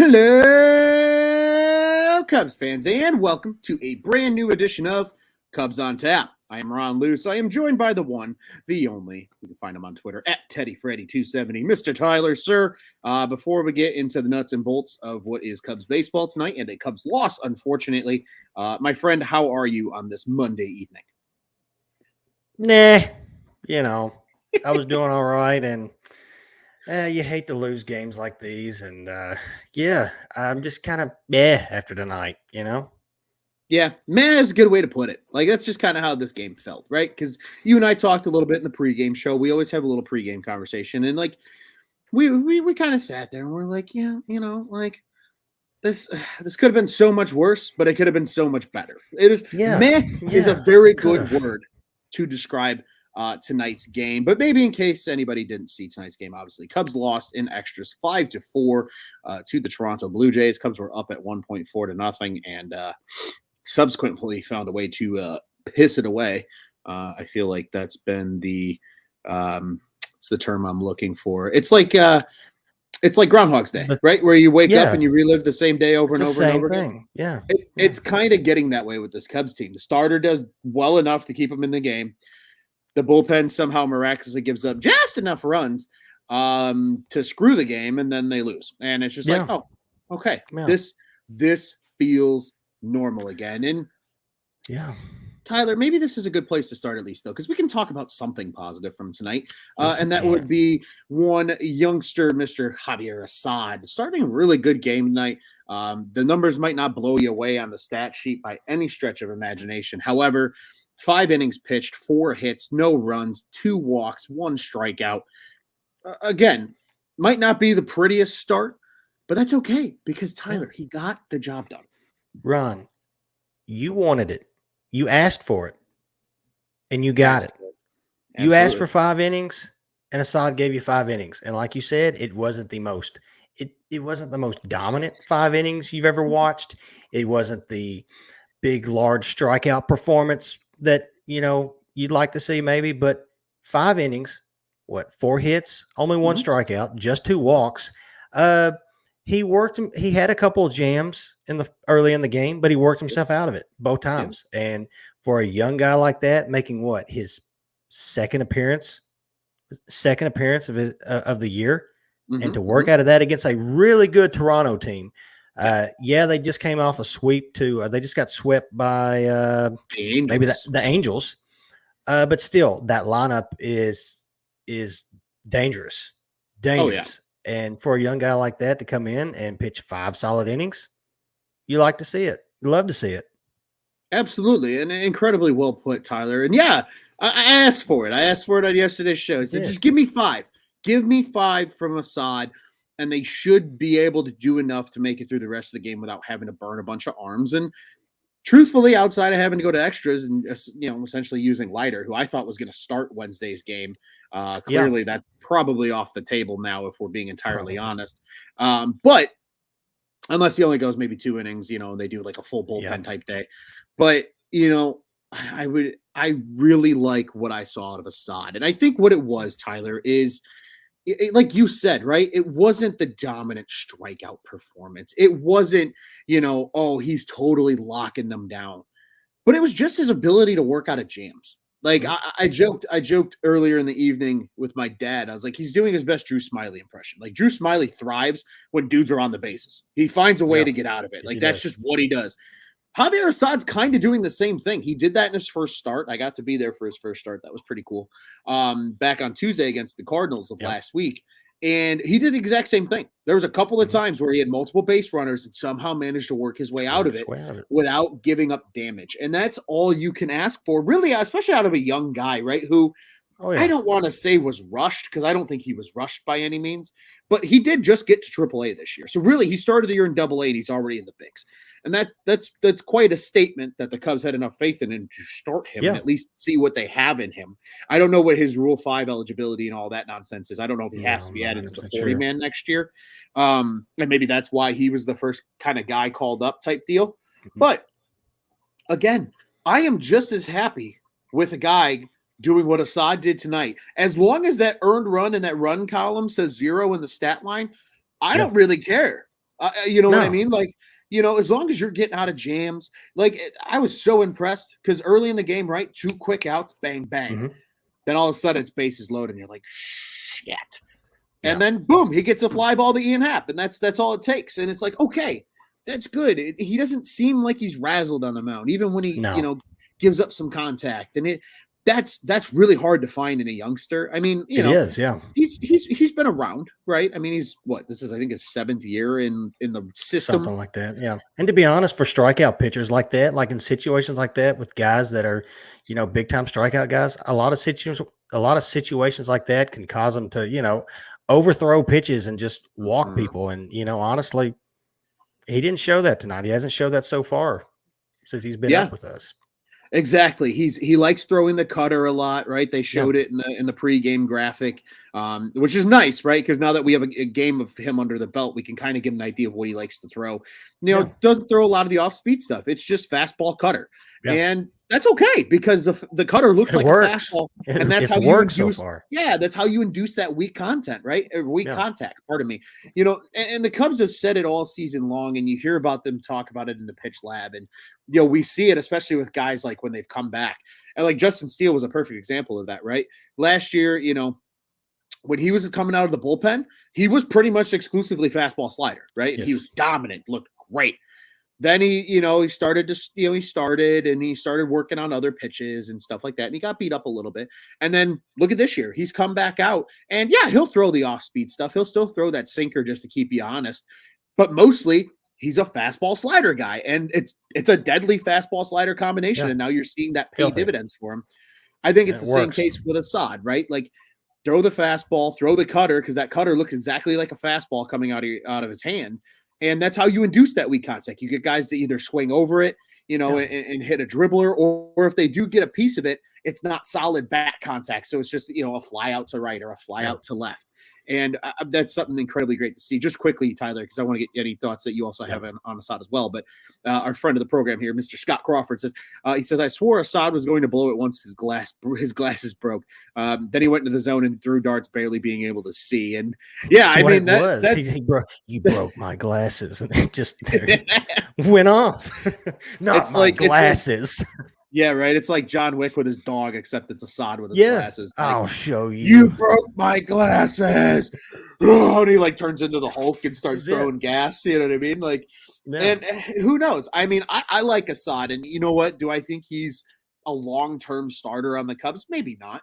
Hello, Cubs fans, and welcome to a brand new edition of Cubs on Tap. I am Ron Luce. I am joined by the one, the only. You can find him on Twitter at TeddyFreddy270. Mr. Tyler, sir. Before we get into the nuts and bolts of what is Cubs baseball tonight and a Cubs loss, unfortunately, my friend, how are you on this Monday evening? Nah, I was doing all right, and you hate to lose games like these, and I'm just kind of after tonight, Yeah, man is a good way to put it. Like, that's just kind of how this game felt, right? Because you and I talked a little bit in the pregame show. We always have a little pregame conversation, and like we kind of sat there and we're like, yeah, like this could have been so much worse, but it could have been so much better. It is is a very good word to describe tonight's game. But maybe in case anybody didn't see tonight's game, obviously Cubs lost in extras 5-4 to the Toronto Blue Jays. Cubs were up at 1.4-0, and subsequently found a way to piss it away. I feel like that's been the it's the term I'm looking for. It's like Groundhog's Day, right? Where you wake up and you relive the same day over and over and over again. Yeah. It's kind of getting that way with this Cubs team. The starter does well enough to keep them in the game. The bullpen somehow miraculously gives up just enough runs to screw the game, and then they lose. And it's just like, oh, okay, this feels normal again. And Tyler, maybe this is a good place to start, at least, though, because we can talk about something positive from tonight. And that would be one youngster, Mr. Javier Assad, starting a really good game tonight. The numbers might not blow you away on the stat sheet by any stretch of imagination. However, 5 innings pitched, 4 hits, no runs, 2 walks, 1 strikeout. Again, might not be the prettiest start, but that's okay because, Tyler, he got the job done. Ron, you wanted it. You asked for it, and you got it. You asked for 5 innings, and Assad gave you 5 innings. And like you said, it wasn't the most it wasn't the most dominant 5 innings you've ever watched. It wasn't the big, large strikeout performance that, you'd like to see maybe, but 5 innings, 4 hits, only 1 strikeout, just 2 walks. He had a couple of jams early in the game, but he worked himself out of it both times. Yeah. And for a young guy like that, making his second appearance of the year, and to work out of that against a really good Toronto team. They just came off a sweep they just got swept by maybe the Angels. But still, that lineup is dangerous. Oh, yeah. And for a young guy like that to come in and pitch 5 solid innings, you like to see it. You love to see it. Absolutely. And incredibly well put, Tyler. And I asked for it. I asked for it on yesterday's show. I said, just give me 5. Give me 5 from Assad, and they should be able to do enough to make it through the rest of the game without having to burn a bunch of arms. And truthfully, outside of having to go to extras and, essentially using Leiter, who I thought was going to start Wednesday's game, clearly that's probably off the table now, if we're being entirely honest. But unless he only goes maybe 2 innings, they do like a full bullpen type day. But, I really like what I saw out of Assad. And I think what it was, Tyler, is like you said, right? It wasn't the dominant strikeout performance. It wasn't, he's totally locking them down. But it was just his ability to work out of jams. Like I joked earlier in the evening with my dad. I was like, he's doing his best Drew Smiley impression. Like, Drew Smiley thrives when dudes are on the bases. He finds a way to get out of it. Like, that's just what he does. Javier Assad's kind of doing the same thing. He did that in his first start. I got to be there for his first start. That was pretty cool. Back on Tuesday against the Cardinals of last week. And he did the exact same thing. There was a couple of times where he had multiple base runners and somehow managed to work his way out of it without giving up damage. And that's all you can ask for, really, especially out of a young guy, right, who I don't want to say was rushed, because I don't think he was rushed by any means, but he did just get to AAA this year. So really, he started the year in AA, and he's already in the bigs. And that's quite a statement that the Cubs had enough faith in him to start him and at least see what they have in him. I don't know what his Rule 5 eligibility and all that nonsense is. I don't know if he has to be added to the 40-man next year. And maybe that's why he was the first kind of guy called up type deal. Mm-hmm. But again, I am just as happy with a guy doing what Assad did tonight. As long as that earned run in that run column says 0 in the stat line, I don't really care. You know what I No. mean? Like, as long as you're getting out of jams, like I was so impressed because early in the game, right, 2 quick outs, bang, bang. Mhm. Then all of a sudden it's bases loaded, and you're like, shit. Yeah. And then boom, he gets a fly ball to Ian Happ, and that's all it takes. And it's like, okay, that's good. He doesn't seem like he's razzled on the mound, even when he, No. gives up some contact. And that's really hard to find in a youngster. I mean, It is, yeah. he's been around, right? I mean, he's this is I think his 7th year in the system. Something like that, yeah. And to be honest, for strikeout pitchers like that, like in situations like that with guys that are, big time strikeout guys, a lot of situations like that can cause them to, overthrow pitches and just walk Mhm. people. And honestly, he didn't show that tonight. He hasn't showed that so far since he's been Yeah. up with us. Exactly. He likes throwing the cutter a lot, right? They showed it in the pregame graphic, which is nice, right? Because now that we have a game of him under the belt, we can kind of get an idea of what he likes to throw. Doesn't throw a lot of the off-speed stuff. It's just fastball cutter, and that's okay because the cutter looks like works. a fastball, It- and that's it's how you worked induce. so far. Yeah, that's how you induce that weak content, right? Or weak Yeah. contact. Pardon me. And the Cubs have said it all season long, and you hear about them talk about it in the pitch lab, and we see it especially with guys like when they've come back. And like Justin Steele was a perfect example of that, right? Last year, when he was coming out of the bullpen, he was pretty much exclusively fastball slider, right? And he was dominant, looked great. Then he started working on other pitches and stuff like that. And he got beat up a little bit. And then look at this year. He's come back out and yeah, he'll throw the off-speed stuff. He'll still throw that sinker just to keep you honest. But mostly he's a fastball slider guy. And it's a deadly fastball slider combination. Yeah. And now you're seeing that pay Filthy. dividends for him. I think it's It the same works. case with Assad, right? Like throw the fastball, throw the cutter, because that cutter looks exactly like a fastball coming out of his hand. And that's how you induce that weak contact. You get guys to either swing over it, and hit a dribbler, or if they do get a piece of it, it's not solid bat contact. So it's just, a fly out to right or a fly out to left. And that's something incredibly great to see. Just quickly, Tyler, because I want to get any thoughts that you also have on Assad as well. But our friend of the program here, Mr. Scott Crawford, says, I swore Assad was going to blow it once his glasses broke. Then he went into the zone and threw darts, barely being able to see. And yeah, That's I what mean, it was. that's You broke my glasses, and it just went off. Not It's my like- glasses. yeah, right. It's like John Wick with his dog, except it's Assad with his Yeah. glasses. Like, I'll show you. you broke my glasses. Oh, and he like turns into the Hulk and starts That's it. throwing gas. You know what I mean? Like, Yeah. and who knows? I mean, I like Assad, and you know what? Do I think he's a long-term starter on the Cubs? Maybe not.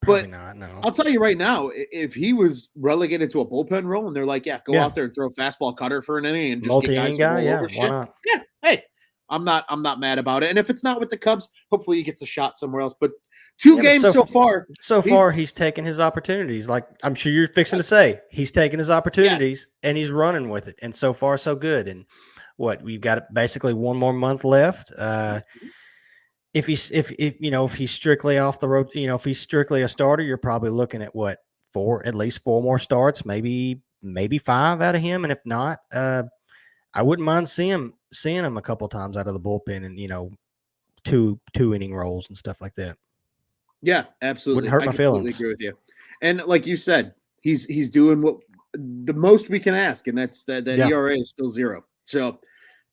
Probably not. No. I'll tell you right now, if he was relegated to a bullpen role and they're like, yeah, go out there and throw fastball cutter for an inning and just get guys Multi-inning to guy. roll Yeah. over Why shit. not? Yeah, hey, I'm not mad about it. And if it's not with the Cubs, hopefully he gets a shot somewhere else. But two Yeah, but games so far. So far, he's taken his opportunities. Like I'm sure you're fixing to say, he's taking his opportunities and he's running with it. And so far, so good. And we've got basically one more month left. If he's strictly off the road, if he's strictly a starter, you're probably looking at at least 4 more starts, maybe 5 out of him. And if not, I wouldn't mind seeing him a couple times out of the bullpen and two inning rolls and stuff like that. Yeah, absolutely. Wouldn't hurt I my completely feelings. agree with you. And like you said, he's doing what the most we can ask, and that's that ERA is still 0. So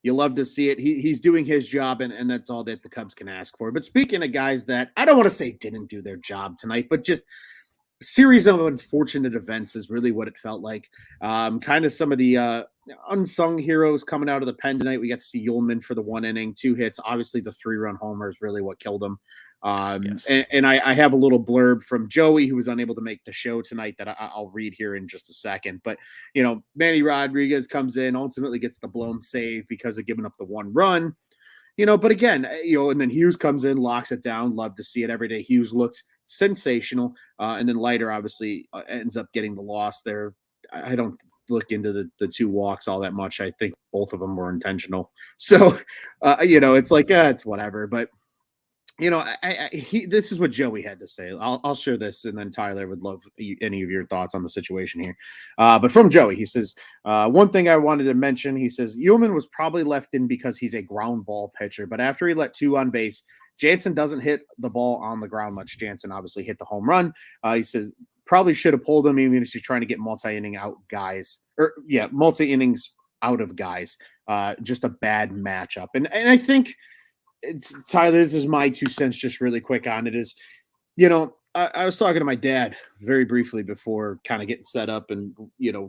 you love to see it. He's doing his job, and that's all that the Cubs can ask for. But speaking of guys that I don't want to say didn't do their job tonight, but just a series of unfortunate events is really what it felt like. Kind of some of the unsung heroes coming out of the pen tonight. We got to see Ullman for the 1 inning, 2 hits. Obviously, the 3-run homer is really what killed him. Yes. And I have a little blurb from Joey, who was unable to make the show tonight, that I'll read here in just a second. But, Manny Rodriguez comes in, ultimately gets the blown save because of giving up the 1 run. But again, and then Hughes comes in, locks it down. Love to see it every day. Hughes looks sensational. And then Leiter obviously ends up getting the loss there. I don't look into the 2 walks all that much. I think both of them were intentional. So, it's like, it's whatever. But, this is what Joey had to say. I'll share this, and then Tyler would love any of your thoughts on the situation here. But from Joey, he says, one thing I wanted to mention, he says, Ullman was probably left in because he's a ground ball pitcher, but after he let 2 on base, Jansen doesn't hit the ball on the ground much. Jansen obviously hit the home run. He says, probably should have pulled him even if he's trying to get multi-inning out guys. Multi-innings out of guys. Just a bad matchup. And I think, Tyler, this is my 2 cents just really quick on it is, I was talking to my dad very briefly before kind of getting set up and,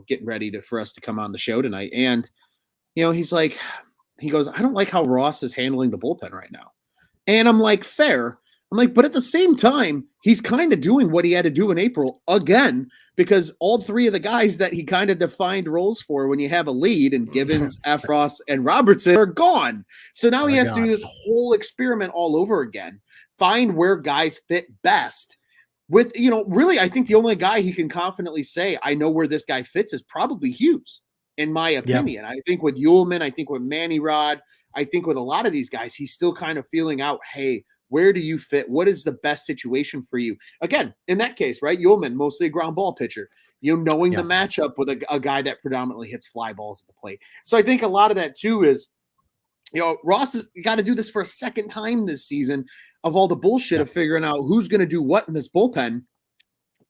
getting ready for us to come on the show tonight. And, he's like, he goes, I don't like how Ross is handling the bullpen right now. And I'm like, fair. I'm like, but at the same time, he's kind of doing what he had to do in April again, because all 3 of the guys that he kind of defined roles for when you have a lead, and Givens, Effross, and Robertson are gone. So now he has to do this whole experiment all over again, find where guys fit best. With, really, I think the only guy he can confidently say, I know where this guy fits, is probably Hughes, in my opinion. I think with Ullman, I think with Manny Rod, I think with a lot of these guys, he's still kind of feeling out, hey, where do you fit? What is the best situation for you? Again, in that case, right? Ullman, mostly a ground ball pitcher, knowing the matchup with a guy that predominantly hits fly balls at the plate. So I think a lot of that too is, Ross has got to do this for a second time this season of all the bullshit of figuring out who's going to do what in this bullpen.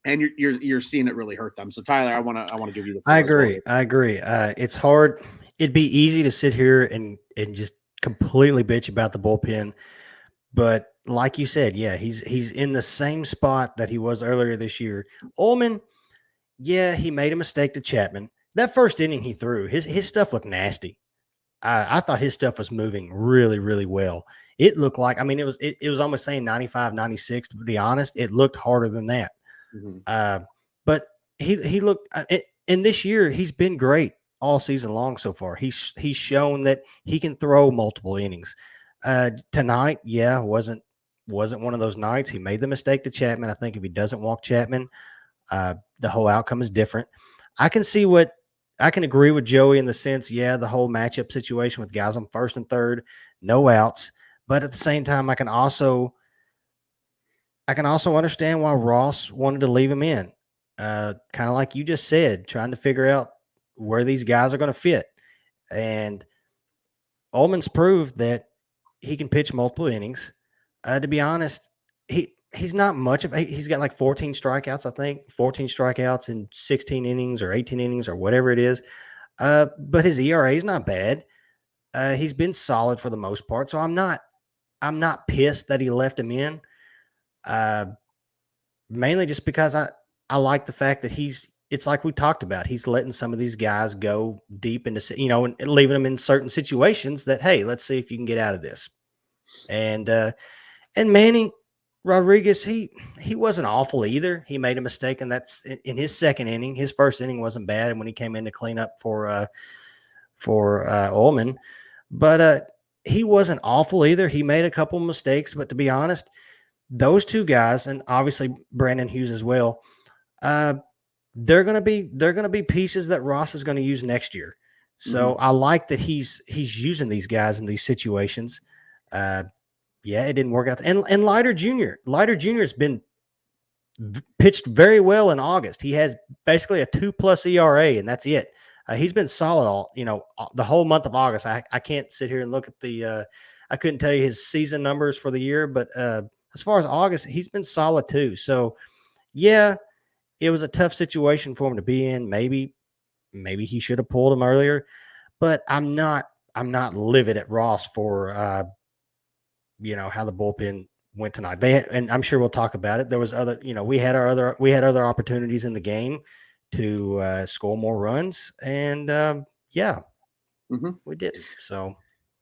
And you're seeing it really hurt them. So Tyler, I want to give you the floor. I agree. It's hard. It'd be easy to sit here and just completely bitch about the bullpen. But like you said, he's in the same spot that he was earlier this year. Ullman, he made a mistake to Chapman. That first inning he threw, his stuff looked nasty. I thought his stuff was moving really, really well. It looked like, it was almost saying 95, 96, to be honest. It looked harder than that. Mm-hmm. But he looked, and this year he's been great all season long so far. He's shown that he can throw multiple innings. Tonight, wasn't one of those nights. He made the mistake to Chapman. I think if he doesn't walk Chapman, the whole outcome is different. I can agree with Joey in the sense, the whole matchup situation with guys on first and third, no outs. But at the same time, I can also understand why Ross wanted to leave him in. Kind of like you just said, trying to figure out where these guys are going to fit. And Ullman's proved that he can pitch multiple innings. To be honest, he's not much of. He's got like 14 strikeouts, I think, 14 strikeouts in 16 innings or 18 innings or whatever it is. But his ERA is not bad. He's been solid for the most part. So I'm not pissed that he left him in. Mainly just because I like the fact that it's like we talked about. He's letting some of these guys go deep into, and leaving them in certain situations that, hey, let's see if you can get out of this. And Manny Rodriguez, he wasn't awful either. He made a mistake, and that's in his second inning. His first inning wasn't bad, and when he came in to clean up for Ullman, but he wasn't awful either. He made a couple of mistakes, but to be honest, those 2 guys, and obviously Brandon Hughes as well, they're gonna be pieces that Ross is going to use next year. So I like that he's using these guys in these situations. It didn't work out. And Leiter Jr. has been pitched very well in August. He has basically a 2+ ERA, and that's it. He's been solid all, the whole month of August. I can't sit here and look at I couldn't tell you his season numbers for the year, but as far as August, he's been solid too. So it was a tough situation for him to be in. Maybe he should have pulled him earlier, but I'm not livid at Ross for, how the bullpen went tonight. And I'm sure we'll talk about it. There was other, we had other opportunities in the game to score more runs, and we didn't. So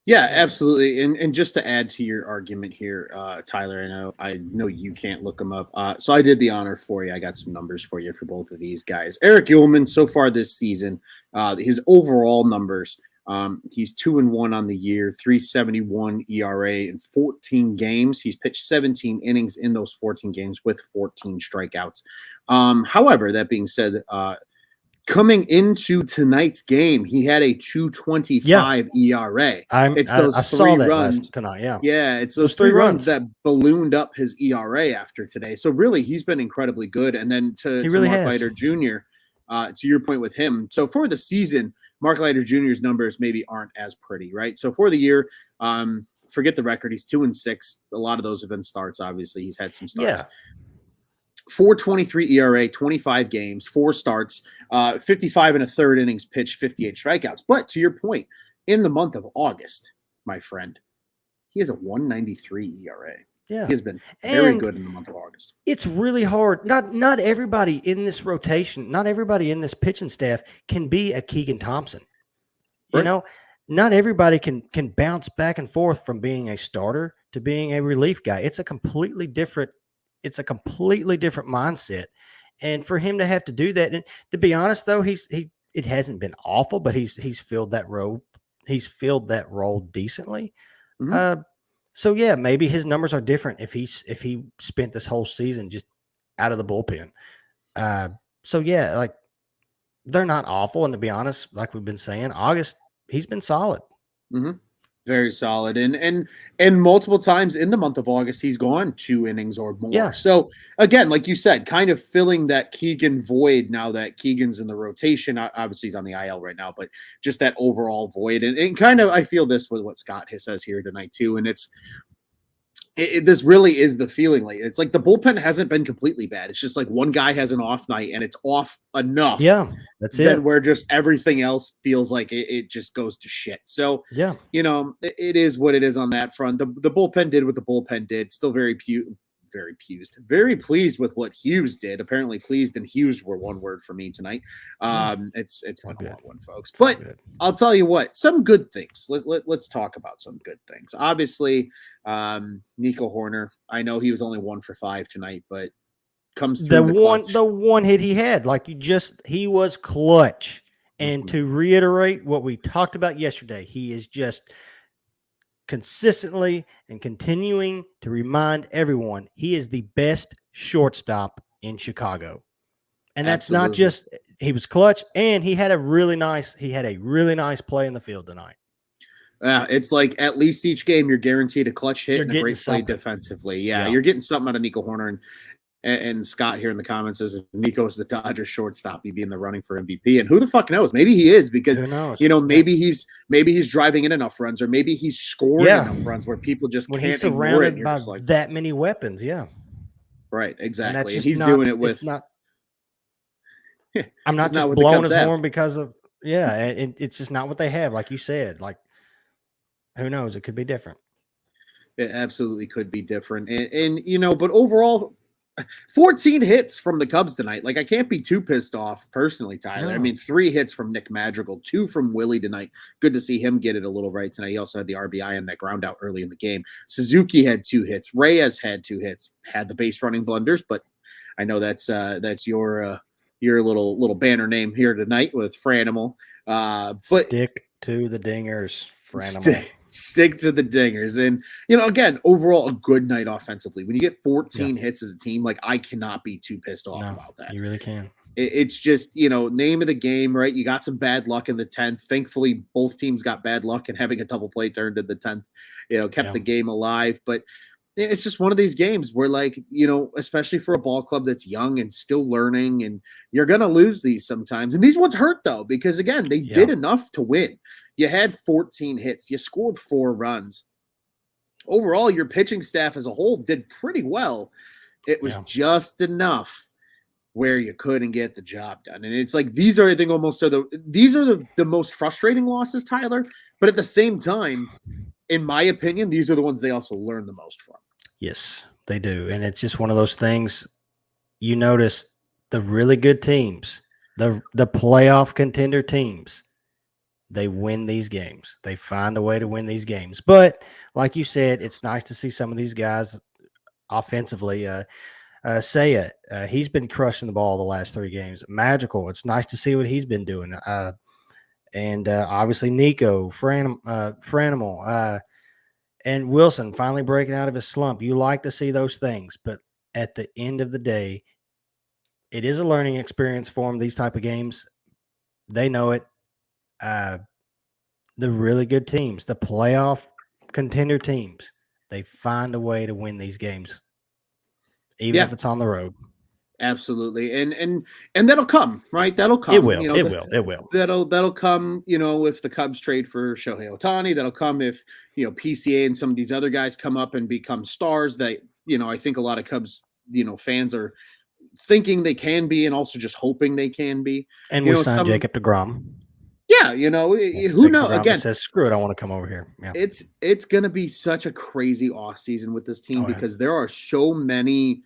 yeah, absolutely. And just to add to your argument here, Tyler, I know you can't look them up. So I did the honor for you. I got some numbers for you for both of these guys. Eric Ullman, so far this season, his overall numbers. He's 2-1 on the year, 3.71 ERA in 14 games. He's pitched 17 innings in those 14 games with 14 strikeouts. However, that being said, coming into tonight's game, he had a 2.25 ERA. I saw that runs tonight. Yeah, it's those 3 runs that ballooned up his ERA after today. So really, he's been incredibly good. And then to Mark Leiter Jr., to your point with him. So for the season, Mark Leiter Jr.'s numbers maybe aren't as pretty, right? So for the year, forget the record. He's 2-6. A lot of those have been starts. Obviously, he's had some starts. 4.23 ERA, 25 games, 4 starts, 55 and a third innings pitched, 58 strikeouts. But to your point, in the month of August, my friend, he has a 1.93 ERA. Yeah. He has been very good in the month of August. It's really hard. Not everybody in this rotation, not everybody in this pitching staff can be a Keegan Thompson. Right. You know, not everybody can bounce back and forth from being a starter to being a relief guy. It's a completely different mindset. And for him to have to do that, and to be honest though, it hasn't been awful, but he's filled that role. He's filled that role decently. Mm-hmm. So yeah, maybe his numbers are different if he spent this whole season just out of the bullpen. So yeah, like they're not awful. And to be honest, like we've been saying, August, he's been solid. Mm-hmm. Very solid. And multiple times in the month of August, he's gone 2 innings or more. Yeah. So again, like you said, kind of filling that Keegan void now that Keegan's in the rotation. Obviously he's on the IL right now, but just that overall void. And kind of, I feel this with what Scott says here tonight too. And this really is the feeling. Like it's like the bullpen hasn't been completely bad. It's just like one guy has an off night and it's off enough. Yeah, that's it. Where just everything else feels like it just goes to shit. So yeah, it is what it is on that front. The bullpen did what the bullpen did. Still very pleased with what Hughes did. Apparently pleased and Hughes were one word for me tonight. It's been a long one, folks. But I'll tell you what, some good things. Let's talk about some good things. Obviously, Nico Hoerner, I know he was only 1 for 5 tonight, but comes through the one hit he had, like he was clutch. And to reiterate what we talked about yesterday, he is just consistently and continuing to remind everyone he is the best shortstop in Chicago. And that's not just he was clutch, and he had a really nice play in the field tonight. It's like at least each game you're guaranteed a clutch hit and a great play defensively. Yeah, you're getting something out of Nico Hoerner. And Scott here in the comments says if Nico's the Dodgers shortstop, he'd be in the running for MVP. And who the fuck knows? Maybe he is because maybe he's driving in enough runs, or maybe he's scoring enough runs where people just can't he's surrounded ignore it. by that many weapons. Yeah, right, exactly. And he's doing it with. I'm not just blowing his horn because of it's just not what they have. Like you said, like who knows? It could be different. It absolutely could be different, and but overall. 14 hits from the Cubs tonight. Like I can't be too pissed off personally, Tyler. No. I mean, 3 hits from Nick Madrigal, 2 from Willie tonight. Good to see him get it a little right tonight. He also had the RBI and that ground out early in the game. Suzuki had 2 hits. Reyes had 2 hits. Had the base running blunders, but I know that's your little banner name here tonight with Franimal. But stick to the dingers, Franimal. Stick to the dingers. And, again, overall, a good night offensively. When you get 14 hits as a team, like, I cannot be too pissed off about that. You really can. It's just, name of the game, right? You got some bad luck in the 10th. Thankfully, both teams got bad luck, and having a double play turned in the 10th, kept the game alive. But it's just one of these games where, like, especially for a ball club that's young and still learning, and you're going to lose these sometimes. And these ones hurt, though, because, again, they did enough to win. You had 14 hits. You scored 4 runs. Overall, your pitching staff as a whole did pretty well. It was just enough where you couldn't get the job done. And it's like these are, I think, these are the most frustrating losses, Tyler. But at the same time, in my opinion, these are the ones they also learn the most from. Yes, they do. And it's just one of those things. You notice the really good teams, the playoff contender teams, they win these games. They find a way to win these games. But like you said, it's nice to see some of these guys offensively. Seiya, he's been crushing the ball the last 3 games. Magical. It's nice to see what he's been doing. And obviously Nico, Franimal, and Wilson finally breaking out of his slump. You like to see those things, but at the end of the day, it is a learning experience for them, these type of games. They know it. The really good teams, the playoff contender teams, they find a way to win these games, even if it's on the road. Absolutely. And that'll come, right? That'll come. It will. It will. That'll come, if the Cubs trade for Shohei Ohtani. That'll come if, PCA and some of these other guys come up and become stars that, I think a lot of Cubs, fans are thinking they can be and also just hoping they can be. And we signed Jacob deGrom. Yeah, who knows? Again, says, screw it, I want to come over here. Yeah. It's going to be such a crazy offseason with this team because there are so many,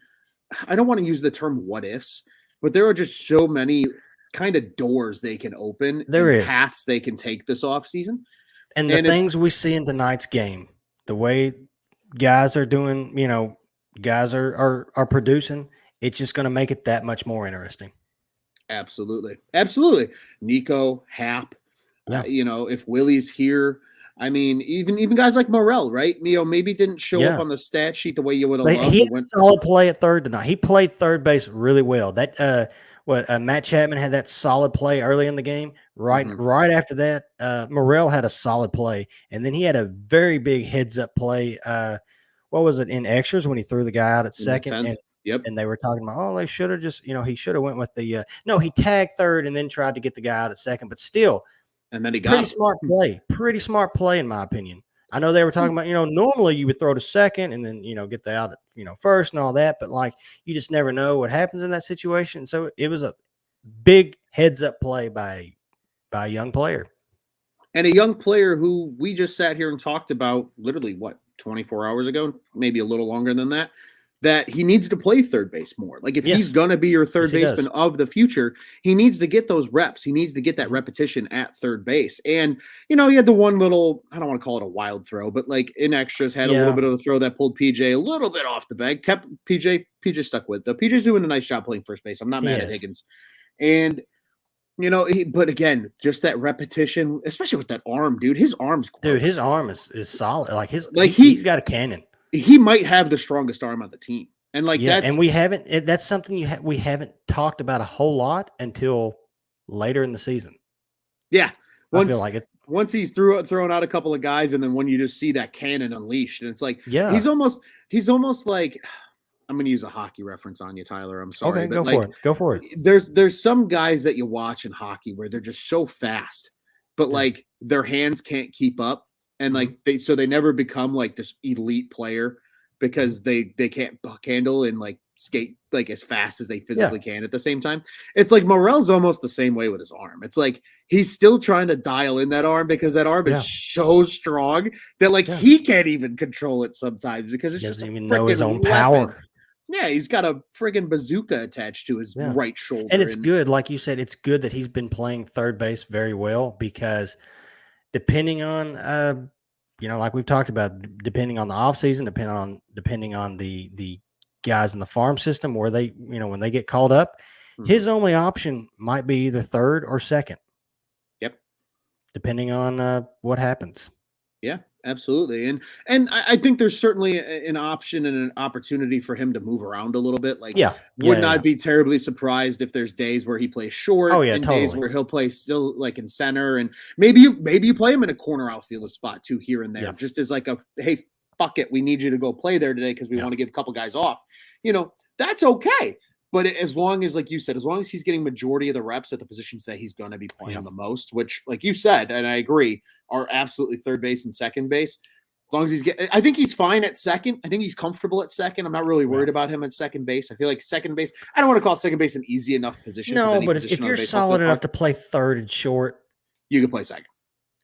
I don't want to use the term what ifs, but there are just so many kind of doors they can open. There is paths they can take this offseason. And the things we see in tonight's game, the way guys are doing, guys are producing, it's just going to make it that much more interesting. Absolutely. Absolutely. Nico, Hap, yeah. If Willie's here, I mean, even guys like Morel, right? Maybe didn't show up on the stat sheet the way you would have loved. He had a solid play at third tonight. He played third base really well. That Matt Chapman had that solid play early in the game. Right after that, Morel had a solid play, and then he had a very big heads up play. What was it in extras when he threw the guy out at second? And they were talking about, oh, they should have just, he should have went with the no, he tagged third and then tried to get the guy out at second, but still, and then he got pretty smart play in my opinion. I know they were talking about, normally you would throw to second and then, get the out at, first and all that, but like you just never know what happens in that situation. So it was a big heads up play by a young player. And a young player who we just sat here and talked about literally 24 hours ago, maybe a little longer than that he needs to play third base more. Like if he's going to be your third baseman of the future, he needs to get those reps. He needs to get that repetition at third base. And, he had the one little, I don't want to call it a wild throw, but like in extras had a little bit of a throw that pulled PJ a little bit off the bag, kept PJ stuck with. PJ's doing a nice job playing first base. I'm not mad at Higgins. And, but again, just that repetition, especially with that arm, dude, his arm's gross. Dude, his arm is solid. He's got a cannon. He might have the strongest arm on the team. And and we haven't, that's something we haven't talked about a whole lot until later in the season. Yeah. I feel like it. Once he's throwing out a couple of guys, and then when you just see that cannon unleashed, and it's like, he's almost like, I'm going to use a hockey reference on you, Tyler. I'm sorry. Okay, go for it. There's some guys that you watch in hockey where they're just so fast, but like their hands can't keep up. And like they never become like this elite player because they can't buck handle and like skate like as fast as they physically can at the same time. It's like Morel's almost the same way with his arm. It's like he's still trying to dial in that arm because that arm is so strong that like he can't even control it sometimes because it's doesn't just even know his own power. Yeah, he's got a friggin' bazooka attached to his right shoulder. And it's good, like you said, it's good that he's been playing third base very well because depending on like we've talked about, depending on the offseason, depending on the guys in the farm system where they, when they get called up, his only option might be either third or second. Yep. Depending on what happens. Yeah, absolutely. And I think there's certainly an option and an opportunity for him to move around a little bit. Like, would not be terribly surprised if there's days where he plays short and days where he'll play still like in center. And maybe you play him in a corner outfield spot too here and there, just as like hey, fuck it, we need you to go play there today because we want to give a couple guys off. That's okay. But as long as, like you said, as long as he's getting majority of the reps at the positions that he's going to be playing the most, which, like you said, and I agree, are absolutely third base and second base. As long as he's I think he's fine at second. I think he's comfortable at second. I'm not really worried about him at second base. I feel like second base, I don't want to call second base an easy enough position. No, but if you're solid enough to play third and short, you can play second.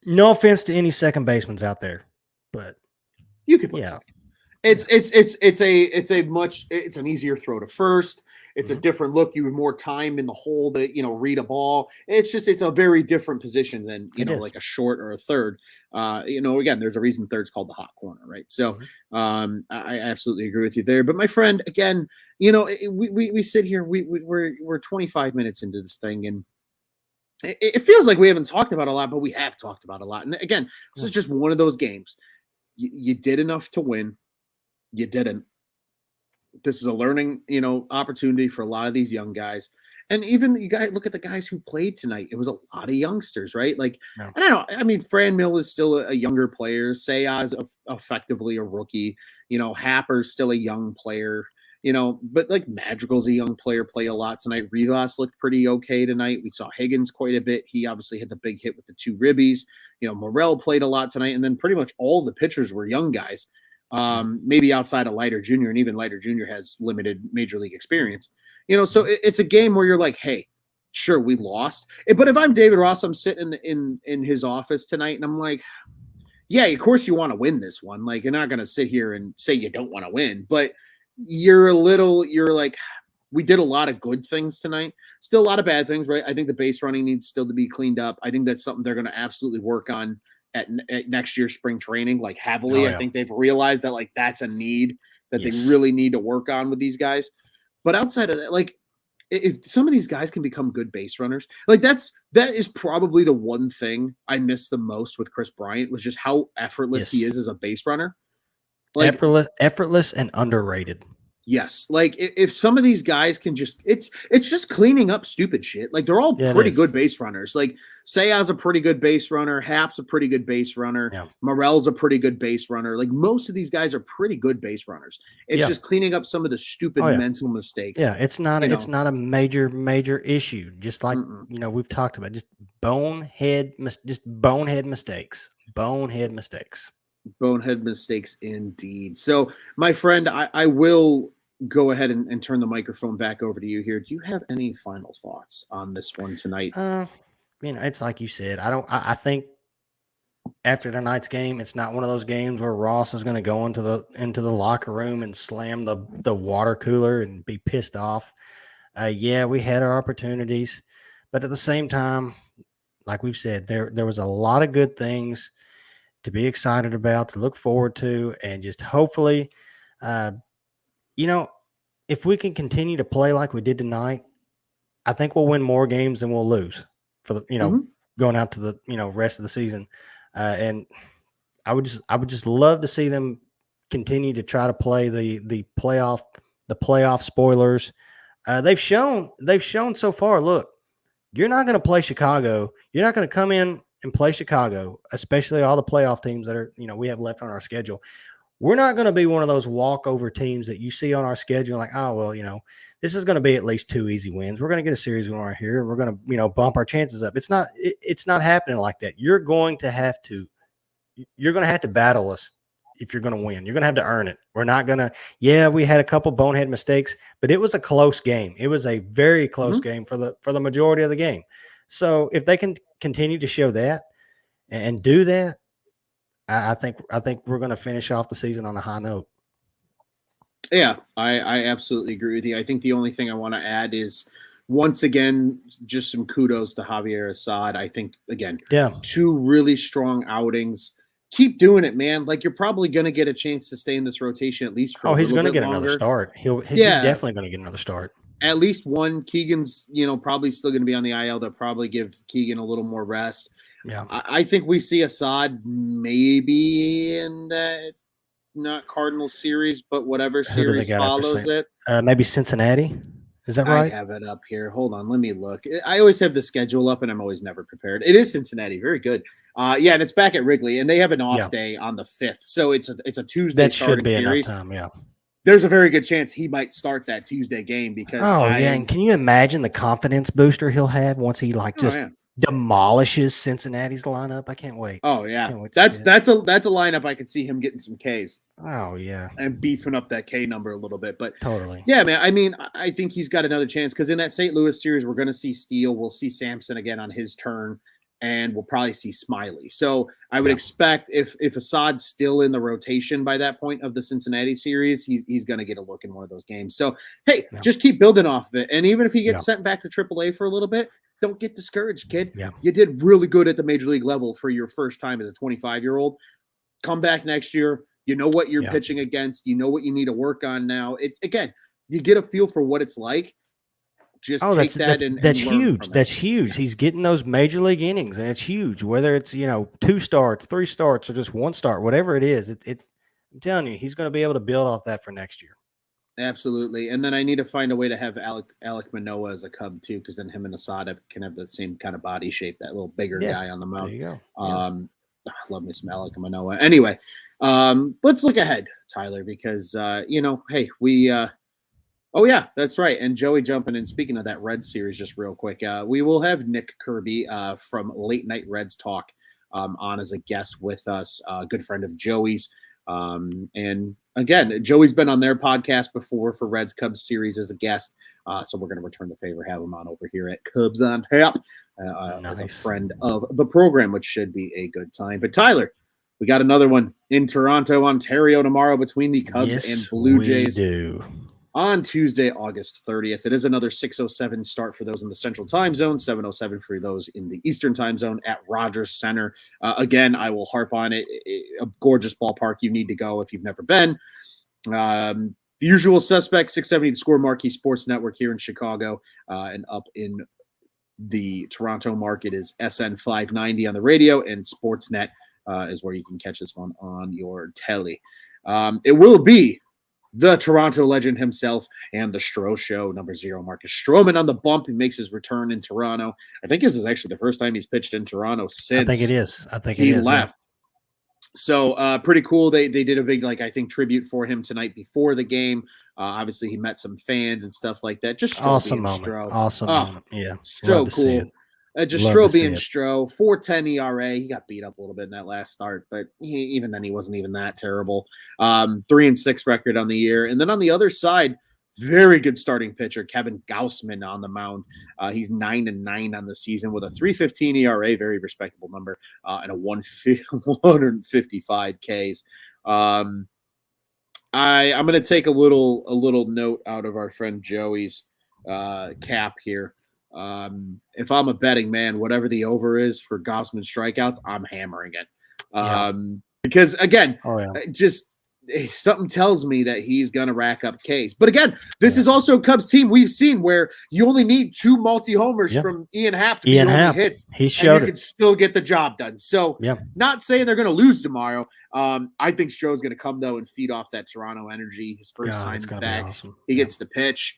No offense to any second basemen out there, but you could play second. It's an easier throw to first. It's a different look. You have more time in the hole to, read a ball. It's a very different position than, like a short or a third. Again, there's a reason third's called the hot corner, right? So I absolutely agree with you there. But my friend, again, we sit here, we're 25 minutes into this thing, and it feels like we haven't talked about a lot, but we have talked about a lot. And again, this is just one of those games. You did enough to win. You didn't. This is a learning, opportunity for a lot of these young guys. And even you guys look at the guys who played tonight. It was a lot of youngsters, right? Like, I don't know. I mean, Franmil is still a younger player. Sayaz effectively a rookie. Happer's still a young player. But like Madrigal's a young player, played a lot tonight. Rivas looked pretty okay tonight. We saw Higgins quite a bit. He obviously had the big hit with the 2 ribbies. Morel played a lot tonight. And then pretty much all the pitchers were young guys. Maybe outside of Leiter Jr., and even Leiter Jr. has limited major league experience. So it's a game where you're like, hey, sure, we lost. But if I'm David Ross, I'm sitting in his office tonight, and I'm like, yeah, of course you want to win this one. Like, you're not going to sit here and say you don't want to win, but you're like, we did a lot of good things tonight. Still a lot of bad things, right? I think the base running needs still to be cleaned up. I think that's something they're going to absolutely work on at next year's spring training, like heavily. Oh, yeah. I think they've realized that like that's a need that Yes. they really need to work on with these guys. But outside of that, like if some of these guys can become good base runners, like that is probably the one thing I miss the most with Chris Bryant was just how effortless he Yes. is as a base runner. Like effortless and underrated. Yes, like if some of these guys can it's just cleaning up stupid shit. Like they're all pretty good base runners. Like Seiya's a pretty good base runner, Hap's a pretty good base runner, Morel's a pretty good base runner. Like most of these guys are pretty good base runners. It's just cleaning up some of the stupid mental mistakes. Yeah, it's not a major issue. Just like we've talked about, just bonehead mistakes. Bonehead mistakes indeed. So, my friend, I will go ahead and turn the microphone back over to you here. Do you have any final thoughts on this one tonight? It's like you said. I think after tonight's game, it's not one of those games where Ross is going to go into the locker room and slam the water cooler and be pissed off. Yeah, we had our opportunities, but at the same time, like we've said, there was a lot of good things to be excited about, to look forward to, and just hopefully, if we can continue to play like we did tonight, I think we'll win more games than we'll lose for the, going out to the, rest of the season. And I would just love to see them continue to try to play the playoff spoilers. They've shown so far, look, you're not going to play Chicago. You're not going to come in and play Chicago, especially all the playoff teams that are, we have left on our schedule. We're not going to be one of those walkover teams that you see on our schedule. Like, oh, well, this is going to be at least 2 easy wins. We're going to get a series win right here. We're going to, bump our chances up. It's not happening like that. You're going to have to battle us if you're going to win. You're going to have to earn it. We're not going to, we had a couple bonehead mistakes, but it was a close game. It was a very close game for the majority of the game. So if they can continue to show that and do that, I think we're going to finish off the season on a high note. Yeah, I absolutely agree with you. I think the only thing I want to add is, once again, just some kudos to Javier Assad. I think, again, 2 really strong outings. Keep doing it, man. Like, you're probably going to get a chance to stay in this rotation at least for he's going to get longer. Another start. He's definitely going to get another start. At least one. Keegan's, probably still going to be on the IL. They'll probably give Keegan a little more rest. Yeah, I think we see Assad maybe in that, not Cardinals series, but whatever series follows it. Maybe Cincinnati. Is that right? I have it up here. Hold on, let me look. I always have the schedule up, and I'm always never prepared. It is Cincinnati. Very good. And it's back at Wrigley, and they have an off day on the 5th, so it's a Tuesday. That should be series. Enough time. Yeah. There's a very good chance he might start that Tuesday game because. And can you imagine the confidence booster he'll have once he demolishes Cincinnati's lineup? I can't wait. Oh yeah, that's a lineup I could see him getting some Ks. Oh yeah, and beefing up that K number a little bit, but totally. Yeah, man. I mean, I think he's got another chance because in that St. Louis series, we're going to see Steele. We'll see Sampson again on his turn, and we'll probably see Smiley. So I would expect if Assad's still in the rotation by that point of the Cincinnati series, he's going to get a look in one of those games. So hey, just keep building off of it, and even if he gets sent back to AAA for a little bit, don't get discouraged, kid. Yeah. You did really good at the major league level for your first time as a 25-year-old. Come back next year. You know what you're pitching against. You know what you need to work on now. It's, again, you get a feel for what it's like. Just take that and that's huge. That's huge. He's getting those major league innings, and it's huge. Whether it's 2 starts, 3 starts, or just 1 start, whatever it is, I'm telling you, he's going to be able to build off that for next year. Absolutely. And then I need to find a way to have Alek Manoah as a Cub too, because then him and Assad can have the same kind of body shape, that little bigger guy on the mound. There you go. I love me some Alek Manoah. Anyway, let's look ahead, Tyler, because hey, we oh yeah, that's right. And Joey jumping in. Speaking of that Reds series, just real quick, we will have Nick Kirby from Late Night Reds Talk on as a guest with us, a good friend of Joey's. And again, Joey's been on their podcast before for Reds Cubs series as a guest. So we're going to return the favor, have him on over here at Cubs on Tap as a friend of the program, which should be a good time. But Tyler, we got another one in Toronto, Ontario tomorrow between the Cubs and Blue Jays. On Tuesday, August 30th. It is another 6:07 start for those in the Central Time Zone, 7:07 for those in the Eastern Time Zone at Rogers Center. Again, I will harp on it. A gorgeous ballpark. You need to go if you've never been. The usual suspect, 670 The Score, Marquee Sports Network here in Chicago, and up in the Toronto market is SN 590 on the radio, and Sportsnet is where you can catch this one on your telly. It will be the Toronto legend himself and the Stro Show, number 0, Marcus Stroman on the bump. He makes his return in Toronto. I think this is actually the first time he's pitched in Toronto since I think it is. he left. Yeah. So pretty cool. They did a big, I think, tribute for him tonight before the game. Obviously, he met some fans and stuff like that. Just awesome moment. Stro. Awesome moment. Yeah. So cool. Just Stro being Stro, 4.10 ERA. He got beat up a little bit in that last start, but even then he wasn't even that terrible. 3-6 record on the year. And then on the other side, very good starting pitcher, Kevin Gausman on the mound. He's 9-9 on the season with a 3.15 ERA, very respectable number, and a 155 Ks. I'm going to take a little note out of our friend Joey's cap here. If I'm a betting man, whatever the over is for Gausman strikeouts, I'm hammering it. Because again, just something tells me that he's going to rack up Ks. But again, this is also a Cubs team we've seen where you only need 2 multi-homers from Ian Happ to be hits. He showed and you can still get the job done. So not saying they're going to lose tomorrow. I think Stroh's going to come, though, and feed off that Toronto energy. His first time back, awesome. He gets the pitch.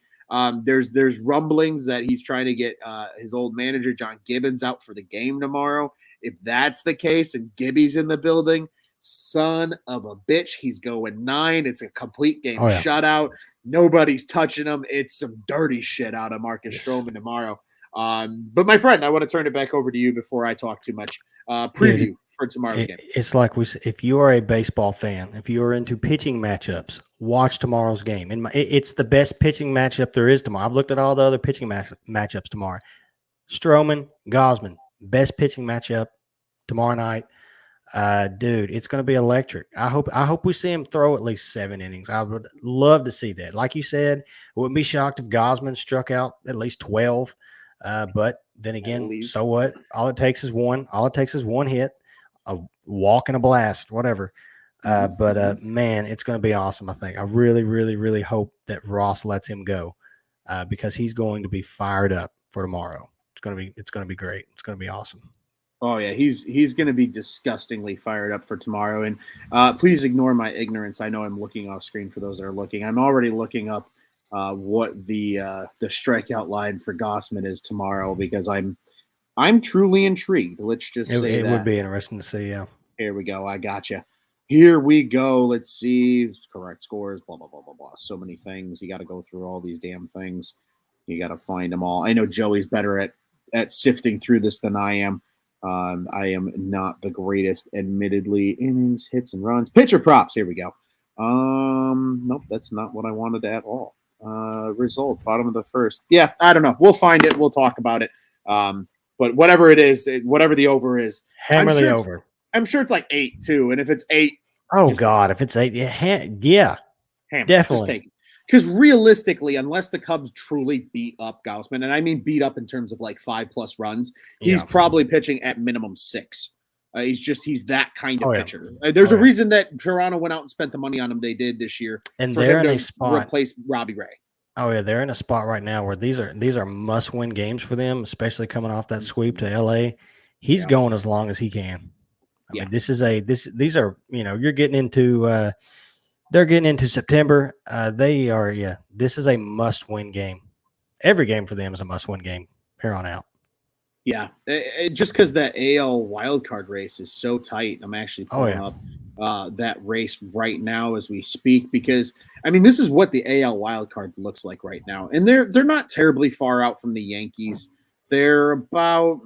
There's rumblings that he's trying to get his old manager, John Gibbons, out for the game tomorrow. If that's the case and Gibby's in the building, son of a bitch, he's going 9. It's a complete game shutout. Nobody's touching him. It's some dirty shit out of Marcus Stroman tomorrow. But my friend, I want to turn it back over to you before I talk too much. Preview for tomorrow's game. It's like if you are a baseball fan, if you are into pitching matchups, watch tomorrow's game. And it's the best pitching matchup there is tomorrow. I've looked at all the other pitching matchups tomorrow. Stroman, Gausman, best pitching matchup tomorrow night. Dude, it's going to be electric. I hope we see him throw at least 7 innings. I would love to see that. Like you said, wouldn't be shocked if Gausman struck out at least 12. But then again, so what? All it takes is one. All it takes is one hit, a walk and a blast, whatever. But man, it's going to be awesome. I think I really, really, really hope that Ross lets him go because he's going to be fired up for tomorrow. It's going to be great. It's going to be awesome. Oh yeah, he's going to be disgustingly fired up for tomorrow. And please ignore my ignorance. I know I'm looking off screen for those that are looking. I'm already looking up what the strikeout line for Gausman is tomorrow because I'm truly intrigued. Let's just say it would be interesting to see. Yeah. Here we go. I gotcha. Here we go. Let's see. Correct scores. Blah blah blah blah blah. So many things. You got to go through all these damn things. You got to find them all. I know Joey's better at sifting through this than I am. I am not the greatest, admittedly. Innings, hits, and runs. Pitcher props. Here we go. Nope, that's not what I wanted at all. Result, bottom of the first. Yeah, I don't know. We'll find it. We'll talk about it. But whatever it is, whatever the over is, hammer the over. I'm sure it's like 8 too. And if it's 8, if it's 8, hammer, definitely. Just take it. Because realistically, unless the Cubs truly beat up Gausman, and I mean beat up in terms of like 5+ runs, he's probably pitching at minimum 6. He's that kind of pitcher. There's a reason that Toronto went out and spent the money on him they did this year, and they're in a spot replace Robbie Ray. Oh yeah, they're in a spot right now where these are must-win games for them, especially coming off that sweep to LA. He's going as long as he can. I mean, these are you're getting into. They're getting into September. This is a must-win game. Every game for them is a must-win game here on out. Yeah, just because that AL wildcard race is so tight. I'm actually pulling up that race right now as we speak because, I mean, this is what the AL wildcard looks like right now. And they're not terribly far out from the Yankees. They're about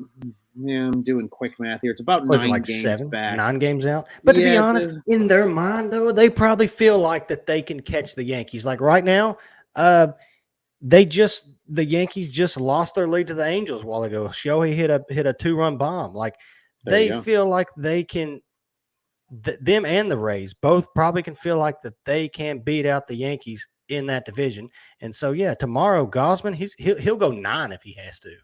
Yeah, I'm doing quick math here. It's about Was it 9 like games back. 9 games out? But to be Yeah, honest, in their mind though, they probably feel like that they can catch the Yankees. Like right now, the Yankees just lost their lead to the Angels a while ago. Shohei hit a 2-run bomb. Like There you they go. feel like they can. Them and the Rays both probably can feel like that they can beat out the Yankees in that division. And so yeah, tomorrow Gosman he'll go 9 if he has to.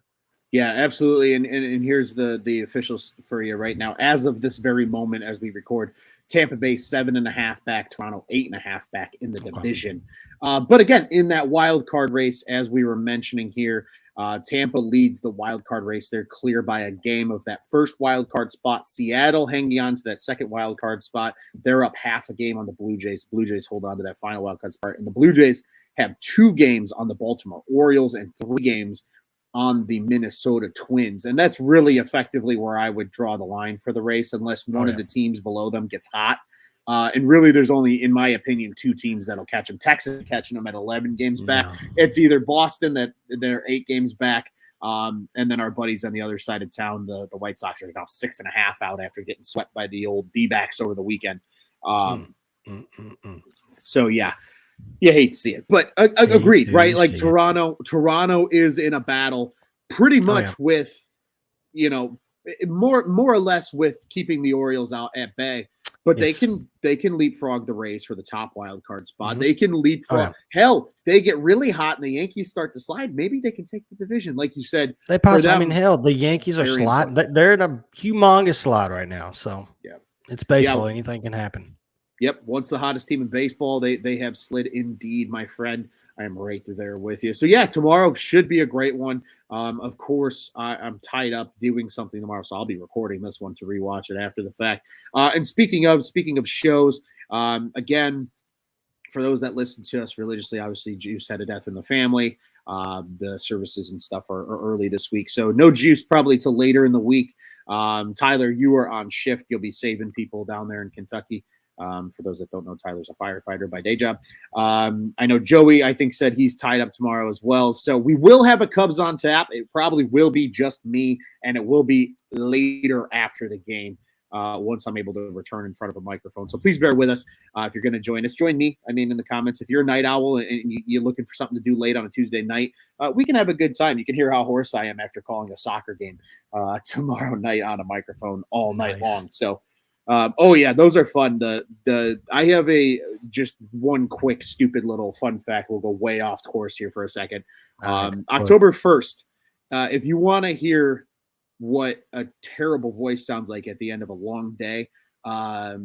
Yeah, absolutely. And here's the officials for you right now. As of this very moment, as we record, Tampa Bay 7.5 back, Toronto 8.5 back in the division. But again, in that wild card race, as we were mentioning here, Tampa leads the wild card race. They're clear by a game of that first wild card spot. Seattle hanging on to that second wild card spot. They're up half a game on the Blue Jays. Blue Jays hold on to that final wild card spot. And the Blue Jays have 2 games on the Baltimore Orioles and 3 games on the Minnesota Twins. And that's really effectively where I would draw the line for the race, unless one of the teams below them gets hot. And really, there's only, in my opinion, 2 teams that'll catch them. Texas catching them at 11 games back. No. It's either Boston that they're 8 games back, and then our buddies on the other side of town, the White Sox, are now 6.5 out after getting swept by the old D-backs over the weekend. So yeah. You hate to see it, but agreed, right? Like Toronto is in a battle pretty much with, more or less with keeping the Orioles out at bay, but they can leapfrog the race for the top wild card spot. They can leapfrog. Hell, they get really hot and the Yankees start to slide. Maybe they can take the division, like you said. They possibly. The Yankees are sliding. They're in a humongous slide right now. So yeah, it's baseball. Anything can happen. Yep. Once the hottest team in baseball, they have slid indeed, my friend. I am right there with you. So yeah, tomorrow should be a great one. Of course, I'm tied up doing something tomorrow, so I'll be recording this one to rewatch it after the fact. And speaking of shows, again, for those that listen to us religiously, obviously Juice had a death in the family. The services and stuff are early this week, so no Juice probably till later in the week. Tyler, you are on shift. You'll be saving people down there in Kentucky. For those that don't know, Tyler's a firefighter by day job. I know Joey, I think, said he's tied up tomorrow as well. So we will have a Cubs on tap. It probably will be just me, and it will be later after the game once I'm able to return in front of a microphone. So please bear with us if you're going to join us. Join me, in the comments. If you're a night owl and you're looking for something to do late on a Tuesday night, we can have a good time. You can hear how hoarse I am after calling a soccer game tomorrow night on a microphone all night long. So those are fun. I have just one quick stupid little fun fact. We'll go way off course here for a second. October 1st. If you want to hear what a terrible voice sounds like at the end of a long day, tell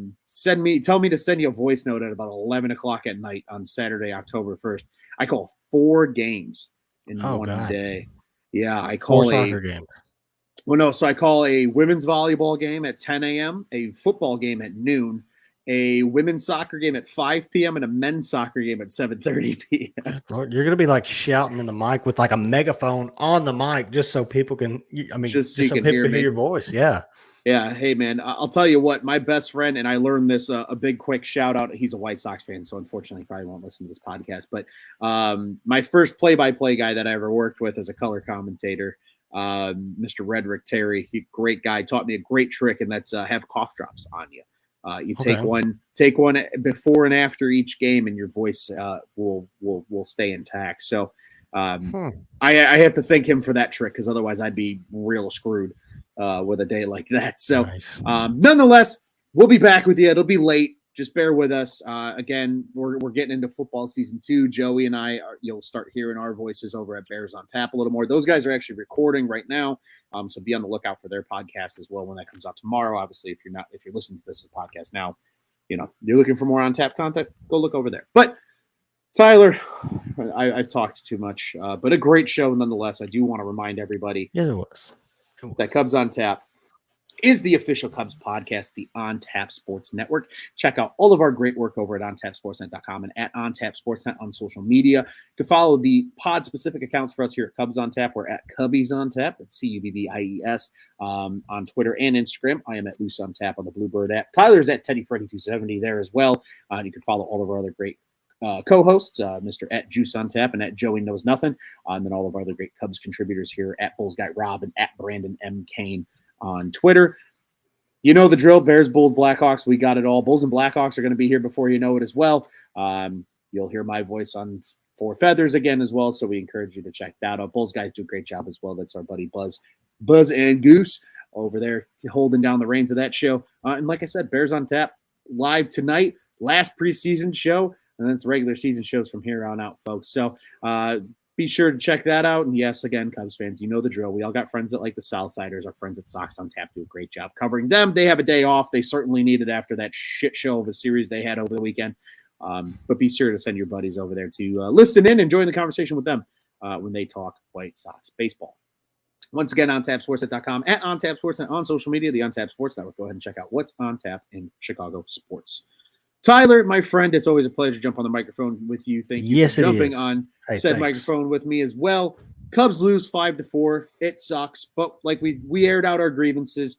me to send you a voice note at about 11 o'clock at night on Saturday, October 1st. I call 4 games in one day. Yeah, I call 4 soccer games. Well, no, so I call a women's volleyball game at 10 a.m., a football game at noon, a women's soccer game at 5 p.m., and a men's soccer game at 7:30 p.m. Lord, you're going to be like shouting in the mic with like a megaphone on the mic just so people can, just so people can hear your voice. Yeah. Yeah. Hey, man, I'll tell you what, my best friend, and I learned this, a big quick shout out. He's a White Sox fan, so unfortunately, he probably won't listen to this podcast. But my first play-by-play guy that I ever worked with as a color commentator, Mr. Redrick Terry, great guy, taught me a great trick, and that's have cough drops on you. You take one before and after each game, and your voice will stay intact. So I have to thank him for that trick, because otherwise I'd be real screwed with a day like that. So nonetheless, we'll be back with you. It'll be late. Just bear with us. Again, we're getting into football season 2. Joey and I, you'll start hearing our voices over at Bears on Tap a little more. Those guys are actually recording right now, so be on the lookout for their podcast as well when that comes out tomorrow. Obviously, if you're listening to this as a podcast now, you're looking for more on Tap content, go look over there. But Tyler, I've talked too much, but a great show nonetheless. I do want to remind everybody. Yeah, it was. That Cubs on Tap is the official Cubs podcast, the On Tap Sports Network. Check out all of our great work over at ontapsportsnet.com and at ontapsportsnet on social media. You can follow the pod-specific accounts for us here at Cubs on Tap. We're at Cubbies on Tap. That's CUBBIES on Twitter and Instagram. I am at Loose on Tap on the Bluebird app. Tyler's at TeddyFreddy270 there as well. You can follow all of our other great co-hosts, Mr. at Juice on Tap and at Joey Knows Nothing, and then all of our other great Cubs contributors here at Bulls Guy Rob and at Brandon M. Kane on Twitter. You know the drill. Bears, Bulls, Blackhawks. We got it all. Bulls and Blackhawks are going to be here before you know it as well. You'll hear my voice on Four Feathers again as well, so we encourage you to check that out. Bulls guys do a great job as well. That's our buddy Buzz and Goose over there holding down the reins of that show. And like I said, Bears on Tap live tonight, last preseason show, and then it's regular season shows from here on out, folks. So be sure to check that out. And yes, again, Cubs fans, you know the drill. We all got friends that like the Southsiders. Our friends at Sox on Tap do a great job covering them. They have a day off. They certainly need it after that shit show of a series they had over the weekend. But be sure to send your buddies over there to listen in and join the conversation with them when they talk White Sox baseball. Once again, OnTapSportsNet.com, at OnTapSportsNet on social media, the OnTap Sports Network. Go ahead and check out what's on tap in Chicago sports. Tyler, my friend, it's always a pleasure to jump on the microphone with you. Thank you for jumping on said microphone with me as well. Cubs lose 5-4. It sucks, but like we aired out our grievances.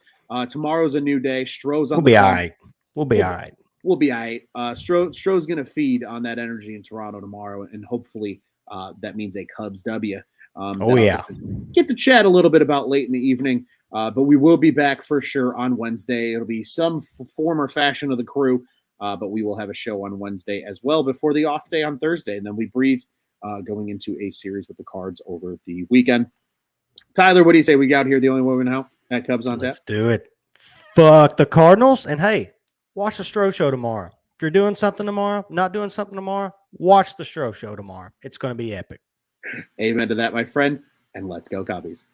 Tomorrow's a new day. Stroh's on. We'll be all right. We'll be all right. We'll be all right. Stroh's going to feed on that energy in Toronto tomorrow, and hopefully that means a Cubs W. Get to chat a little bit about late in the evening, but we will be back for sure on Wednesday. It'll be some form or fashion of the crew. But we will have a show on Wednesday as well before the off day on Thursday. And then we breathe going into a series with the Cards over the weekend. Tyler, what do you say? We got here the only way we know at Cubs on Tap? Let's do it. Fuck the Cardinals. And hey, watch the Stroh Show tomorrow. If you're doing something tomorrow, not doing something tomorrow, watch the Stroh Show tomorrow. It's going to be epic. Amen to that, my friend. And let's go Cubbies.